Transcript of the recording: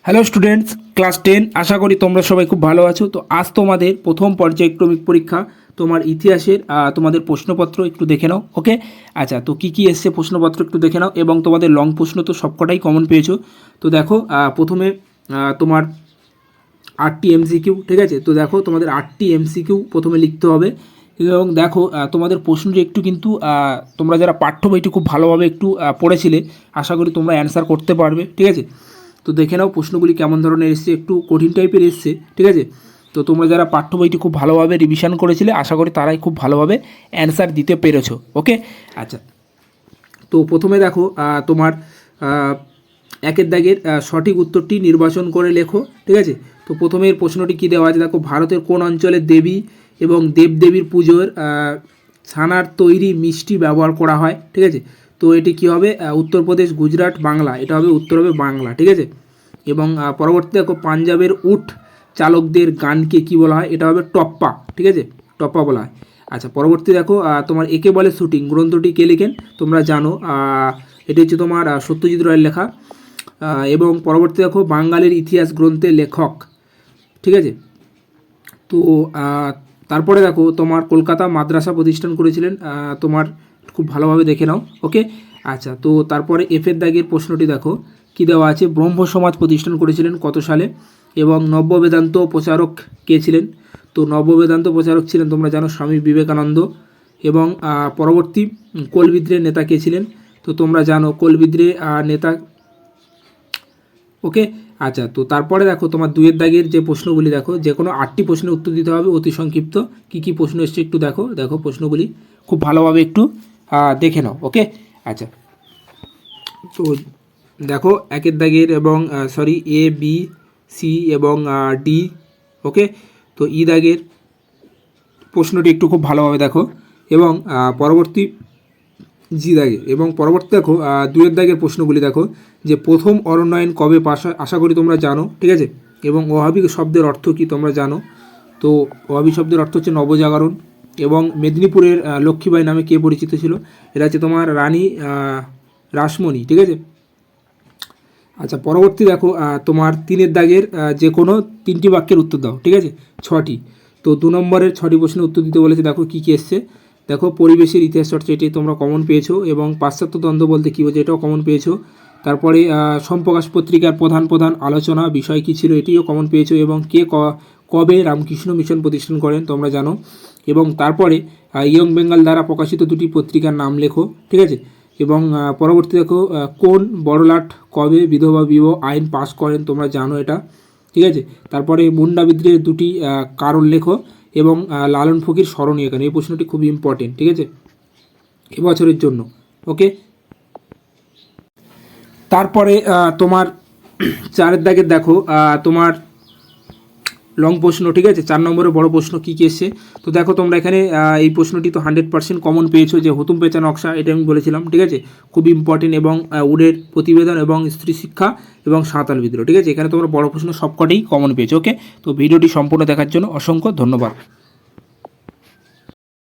Hello students, class 10। আশা করি তোমরা সবাই খুব ভালো আছো। তো আজ তোমাদের প্রথম পর্যায়ক্রমিক পরীক্ষা, তোমার ইতিহাসের তোমাদের প্রশ্নপত্র একটু দেখে নাও। ওকে, আচ্ছা, তো কী এসছে প্রশ্নপত্র একটু দেখে নাও। এবং তোমাদের লং প্রশ্ন তো সবকটাই কমন পেয়েছো। তো দেখো, প্রথমে তোমার 8টি এমসিকিউ, ঠিক আছে। তো দেখো, তোমাদের 8টি এমসিকিউ প্রথমে লিখতে হবে। এবং দেখো, তোমাদের প্রশ্নটি একটু কিন্তু তোমরা যারা পাঠ্য বইটি খুব ভালোভাবে একটু পড়েছিলে, আশা করি তোমরা অ্যান্সার করতে পারবে, ঠিক আছে। তো দেখে নাও প্রশ্নগুলি কেমন ধরনের এসছে, একটু কঠিন টাইপের এসছে, ঠিক আছে। তো তোমরা যারা পাঠ্য বইটি খুব ভালোভাবে রিভিশন করেছিলে, আশা করি তারাই খুব ভালোভাবে অ্যান্সার দিতে পেরেছো। ওকে, আচ্ছা, তো প্রথমে দেখো, তোমার একের দাগের সঠিক উত্তরটি নির্বাচন করে লেখো, ঠিক আছে। তো প্রথমের প্রশ্নটি কী দেওয়া আছে দেখো, ভারতের কোন অঞ্চলের দেবী এবং দেবদেবীর পুজোর ছানার তৈরি মিষ্টি ব্যবহার করা হয়, ঠিক আছে। তো এটি কী হবে, উত্তরপ্রদেশ, গুজরাট, বাংলা, এটা হবে উত্তর হবে বাংলা, ঠিক আছে। এবং পরবর্তী দেখো, পাঞ্জাবের উট চালকদের গানকে কী বলা হয়, এটা হবে টপ্পা, ঠিক আছে, টপ্পা বলা হয়। আচ্ছা, পরবর্তী দেখো, তোমার একে বলে শুটিং গ্রন্থটি কে লেখেন, তোমরা জানো, এটি হচ্ছে তোমার সত্যজিৎ রায়ের লেখা। এবং পরবর্তী দেখো, বাঙালির ইতিহাস গ্রন্থের লেখক, ঠিক আছে। তো তারপরে দেখো, তোমার কলকাতা মাদ্রাসা প্রতিষ্ঠান করেছিলেন, তোমার খুব ভালোভাবে দেখে নাও। ওকে, আচ্ছা, তো তারপরে এফের দাগের প্রশ্নটি দেখো কি দেওয়া আছে, ব্রহ্ম সমাজ প্রতিষ্ঠান করেছিলেন কত সালে, এবং নব্য বেদান্ত প্রচারক কে ছিলেন। তো নব্য বেদান্ত প্রচারক ছিলেন তোমরা জানো স্বামী বিবেকানন্দ। এবং পরবর্তী কোল বিদ্রোহের নেতা কে ছিলেন, তো তোমরা জানো কোল বিদ্রোহের নেতা। ওকে, আচ্ছা, তো তারপরে দেখো, তোমার দুইয়ের দাগের যে প্রশ্নগুলি দেখো, যে কোনো 8টি প্রশ্নের উত্তর দিতে হবে অতি সংক্ষিপ্ত। কী কী প্রশ্ন এসছে একটু দেখো, দেখো প্রশ্নগুলি খুব ভালোভাবে একটু দেখে নাও। ওকে, আচ্ছা, তো দেখো একের দাগের এবং এ বি সি এবং ডি। ওকে, তো ই দাগের প্রশ্নটি একটু খুব ভালোভাবে দেখো। এবং পরবর্তী জি দাগে, এবং পরবর্তী দেখো, দুয়ের দাগের প্রশ্নগুলি দেখো, যে প্রথম অরণ্যায়ন কবে পাশ হয়, আশা করি তোমরা জানো, ঠিক আছে। এবং ওহাবি শব্দের অর্থ কী তোমরা জানো। তো ওহাবি শব্দের অর্থ হচ্ছে নবজাগরণ। এবং মেদিনীপুরের লক্ষ্মীবাই নামে কে পরিচিত ছিল, এটা হচ্ছে তোমার রানী রাসমণি, ঠিক আছে। আচ্ছা, পরবর্তী দেখো, তোমার তিনের দাগের যে কোনো 3টি বাক্যের উত্তর দাও, ঠিক আছে, 6টি। তো 2 নম্বরের 6টি প্রশ্নের উত্তর দিতে বলেছে, দেখো কী কী এসছে। দেখো, পরিবেশের ইতিহাস চর্চা, এটি তোমরা কমন পেয়েছো। এবং পাশ্চাত্য দ্বন্দ্ব বলতে কী বোঝায়, এটাও কমন পেয়েছো। তারপরে সোমপ্রকাশ পত্রিকার প্রধান আলোচনা বিষয় কী ছিল, এটিও কমন পেয়েছো। এবং কে কবে রামকৃষ্ণ মিশন প্রতিষ্ঠান করেন, তোমরা জানো। এবং তারপরে ইয়ং বেঙ্গল দ্বারা প্রকাশিত 2টি পত্রিকার নাম লেখো, ঠিক আছে। এবং পরবর্তী দেখো, কোন বড়লাট কবে বিধবা বিবাহ আইন পাস করেন, তোমরা জানো এটা, ঠিক আছে। তারপরে মুন্ডা বিদ্রোহের 2টি কারণ লেখো। এবং লালন ফকির স্মরণীয় কেন, এই প্রশ্নটি খুব ইম্পর্টেন্ট, ঠিক আছে, এবছরের জন্য। ওকে, তারপরে তোমার 4এর দাগের দেখো, তোমার লং প্রশ্ন, ঠিক আছে, 4 নম্বরের বড় প্রশ্ন কী কী এসছে। তো দেখো, তোমরা এখানে এই প্রশ্নটি তো 100% কমন পেয়েছো, যে হুতুম পেঁচা নকশা, এটা আমি বলেছিলাম, ঠিক আছে, খুব ইম্পর্টেন্ট। এবং উডের প্রতিবেদন এবং স্ত্রী শিক্ষা এবং সাঁওতাল বিদ্রোহ, ঠিক আছে। এখানে তোমরা বড় প্রশ্ন সবকটাই কমন পেয়েছো। ওকে, তো ভিডিওটি সম্পূর্ণ দেখার জন্য অসংখ্য ধন্যবাদ।